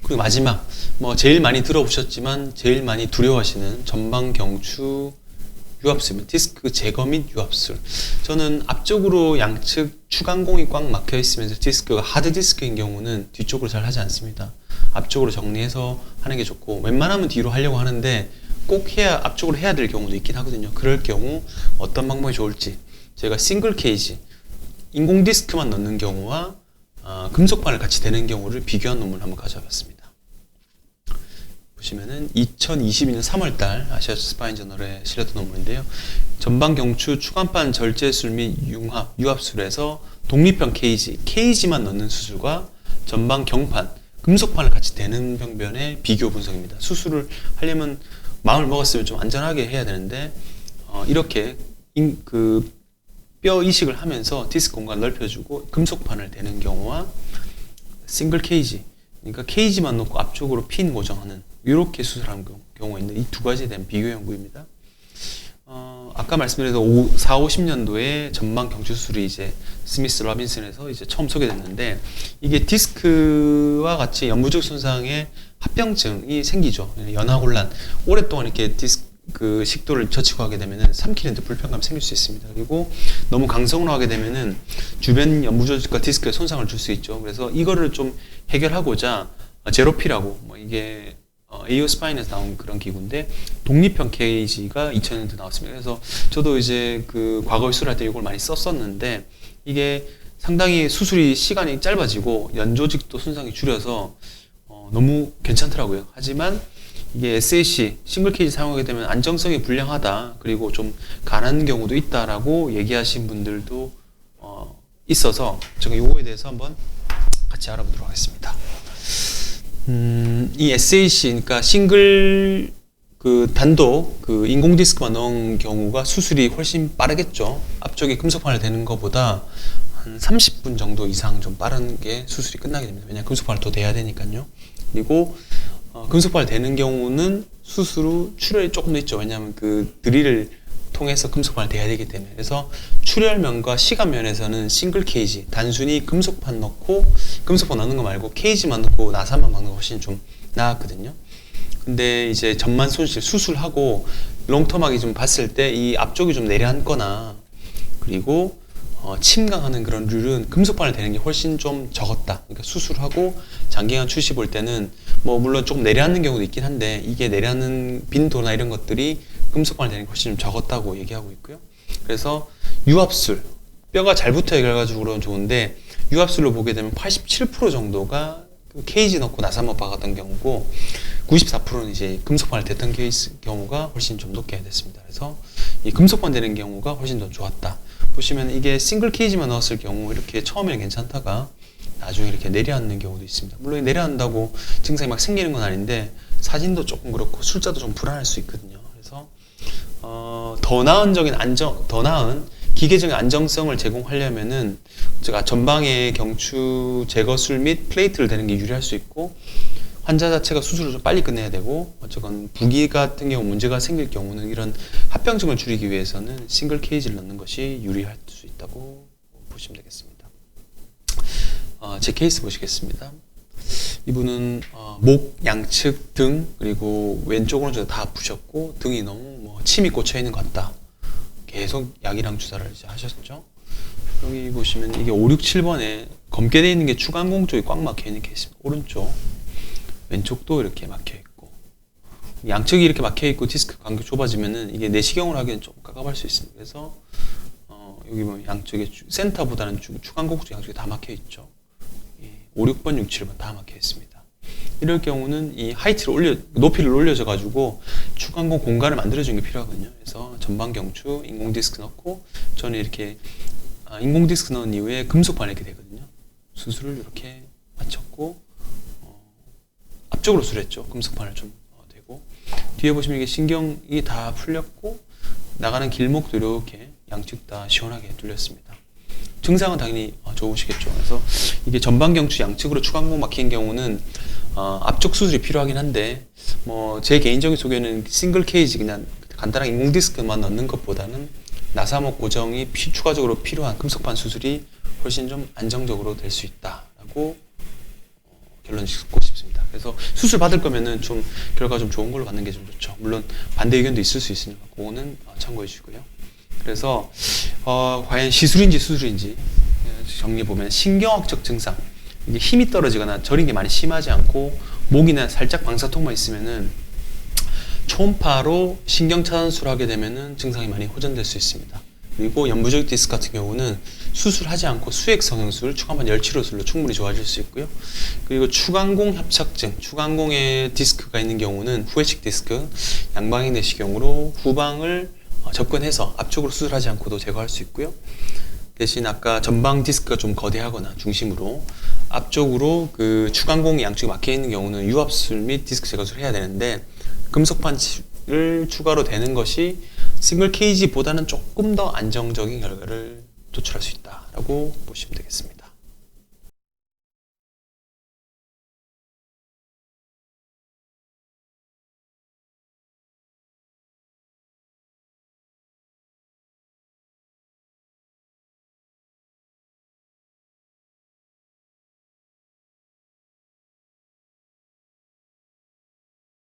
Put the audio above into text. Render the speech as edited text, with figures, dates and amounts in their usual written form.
그리고 마지막, 제일 많이 들어보셨지만 제일 많이 두려워하시는 전방 경추 유압술, 디스크 제거 및 유압술. 저는 앞쪽으로 양측 추간공이 꽉 막혀 있으면서 디스크가 하드 디스크인 경우는 뒤쪽으로 잘 하지 않습니다. 앞쪽으로 정리해서 하는 게 좋고, 웬만하면 뒤로 하려고 하는데 꼭 앞쪽으로 해야 될 경우도 있긴 하거든요. 그럴 경우 어떤 방법이 좋을지, 제가 싱글 케이지, 인공 디스크만 넣는 경우와 금속판을 같이 대는 경우를 비교한 논문을 한번 가져와봤습니다. 보시면은 2022년 3월달 아시아 스파인 저널에 실렸던 논문인데요. 전방 경추 추간판 절제술 및 유압술에서 독립형 케이지만 넣는 수술과 전방 경판, 금속판을 같이 대는 병변의 비교 분석입니다. 수술을 하려면 마음을 먹었으면 좀 안전하게 해야 되는데 이렇게 뼈 이식을 하면서 디스크 공간을 넓혀주고 금속판을 대는 경우와 싱글 케이지, 그러니까 케이지만 놓고 앞쪽으로 핀 고정하는 이렇게 수술하는 경우가 있는 이 두 가지에 대한 비교 연구입니다. 아까 말씀드린 4, 50년도에 전방 경추 수술이 이제 스미스 로빈슨에서 이제 처음 소개됐는데, 이게 디스크와 같이 연부적 손상의 합병증이 생기죠. 연화곤란, 오랫동안 이렇게 식도를 젖히고 하게 되면은 삼키는데 불편감이 생길 수 있습니다. 그리고 너무 강성으로 하게 되면은 주변 연부조직과 디스크에 손상을 줄 수 있죠. 그래서 이거를 좀 해결하고자 제로피라고, 이게 에이오 스파인에서 나온 그런 기구인데, 독립형 케이지가 2000년대 나왔습니다. 그래서 저도 이제 과거에 수술할 때 이걸 많이 썼었는데, 이게 상당히 수술이 시간이 짧아지고 연조직도 손상이 줄여서 너무 괜찮더라고요. 하지만 이게 SAC, 싱글 케이지 사용하게 되면 안정성이 불량하다, 그리고 좀 가난 경우도 있다라고 얘기하신 분들도 있어서 제가 이거에 대해서 한번 같이 알아보도록 하겠습니다. 이 SAC, 그러니까 싱글 단독 인공 디스크만 넣은 경우가 수술이 훨씬 빠르겠죠. 앞쪽에 금속판을 대는 것보다 한 30분 정도 이상 좀 빠른 게 수술이 끝나게 됩니다. 왜냐하면 금속판을 더 대야 되니까요. 그리고 금속판을 대는 경우는 수술 후 출혈이 조금 더 있죠. 왜냐하면 드릴을 통해서 금속판을 대야 되기 때문에. 그래서 출혈면과 시간면에서는 싱글 케이지, 단순히 금속판 넣고 금속판 넣는 거 말고 케이지만 넣고 나사만 막는 거 훨씬 좀 나았거든요. 근데 이제 전만 손실 수술하고 롱텀하게 좀 봤을 때 이 앞쪽이 좀 내려앉거나 그리고 침강하는 그런 률은 금속판을 대는 게 훨씬 좀 적었다. 그러니까 수술하고 장기간 추시 볼 때는 물론 조금 내려앉는 경우도 있긴 한데, 이게 내려앉는 빈도나 이런 것들이 금속판을 대는 게 훨씬 좀 적었다고 얘기하고 있고요. 그래서 유압술, 뼈가 잘 붙어 결과적으로는 좋은데 유압술로 보게 되면 87% 정도가 케이지 넣고 나사만 박았던 경우고, 94%는 이제 금속판을 댔던 경우가 훨씬 좀 높게 됐습니다. 그래서 이 금속판 되는 경우가 훨씬 더 좋았다. 보시면 이게 싱글 케이지만 넣었을 경우 이렇게 처음에는 괜찮다가 나중에 이렇게 내려앉는 경우도 있습니다. 물론 내려앉는다고 증상이 막 생기는 건 아닌데 사진도 조금 그렇고 sul자도 좀 불안할 수 있거든요. 그래서 더 나은 기계적인 안정성을 제공하려면은 제가 전방의 경추 제거술 및 플레이트를 대는 게 유리할 수 있고, 환자 자체가 수술을 좀 빨리 끝내야 되고, 어쨌건 부기 같은 경우 문제가 생길 경우는 이런 합병증을 줄이기 위해서는 싱글 케이지를 넣는 것이 유리할 수 있다고 보시면 되겠습니다. 제 케이스 보시겠습니다. 이분은 목 양측 등 그리고 왼쪽으로는 다 아프셨고 등이 너무 침이 꽂혀 있는 것 같다. 계속 약이랑 주사를 이제 하셨죠. 여기 보시면 이게 5, 6, 7번에 검게 되어 있는 게 추간공 쪽이 꽉 막혀 있는 케이스입니다. 오른쪽, 왼쪽도 이렇게 막혀 있고, 양측이 이렇게 막혀 있고 디스크 간격이 좁아지면은 이게 내시경을 하기엔 좀 깝깝할 수 있습니다. 그래서 여기 보면 양쪽에 센터보다는 추간공 쪽 양쪽이 다 막혀 있죠. 5, 6번, 6, 7번 다 막혀 있습니다. 이럴 경우는 이 높이를 올려줘 가지고 추간공 공간을 만들어주는 게 필요하거든요. 그래서 전방 경추 인공 디스크 넣고, 저는 이렇게 인공 디스크 넣은 이후에 금속판 이렇게 되거든요. 수술을 이렇게 마쳤고 앞쪽으로 수술했죠. 금속판을 좀 대고, 뒤에 보시면 이게 신경이 다 풀렸고 나가는 길목도 이렇게 양측 다 시원하게 뚫렸습니다. 증상은 당연히 좋으시겠죠. 그래서 이게 전방 경추 양측으로 추간공 막힌 경우는 앞쪽 수술이 필요하긴 한데, 제 개인적인 소견은 싱글 케이지 그냥 간단한 인공 디스크만 넣는 것보다는 나사목 고정이 추가적으로 필요한 금속판 수술이 훨씬 좀 안정적으로 될 수 있다라고 결론 짓고 싶습니다. 그래서 수술 받을 거면은 좀 결과 좀 좋은 걸로 받는 게 좀 좋죠. 물론 반대 의견도 있을 수 있으니까 그거는 참고해 주시고요. 그래서 과연 시술인지 수술인지 정리해 보면 신경학적 증상, 이게 힘이 떨어지거나 저린 게 많이 심하지 않고 목이나 살짝 방사통만 있으면은 초음파로 신경 차단술을 하게 되면은 증상이 많이 호전될 수 있습니다. 그리고 연부적 디스크 같은 경우는 수술하지 않고 수액 성형술, 추간판 열치료술로 충분히 좋아질 수 있고요. 그리고 추간공 협착증, 추간공에 디스크가 있는 경우는 후회식 디스크, 양방향 내시경으로 후방을 접근해서 앞쪽으로 수술하지 않고도 제거할 수 있고요. 대신 아까 전방 디스크가 좀 거대하거나 중심으로 앞쪽으로 그 추간공이 양쪽에 막혀 있는 경우는 유압술 및 디스크 제거술을 해야 되는데 금속판을 추가로 대는 것이 싱글 케이지보다는 조금 더 안정적인 결과를 도출할 수 있다라고 보시면 되겠습니다.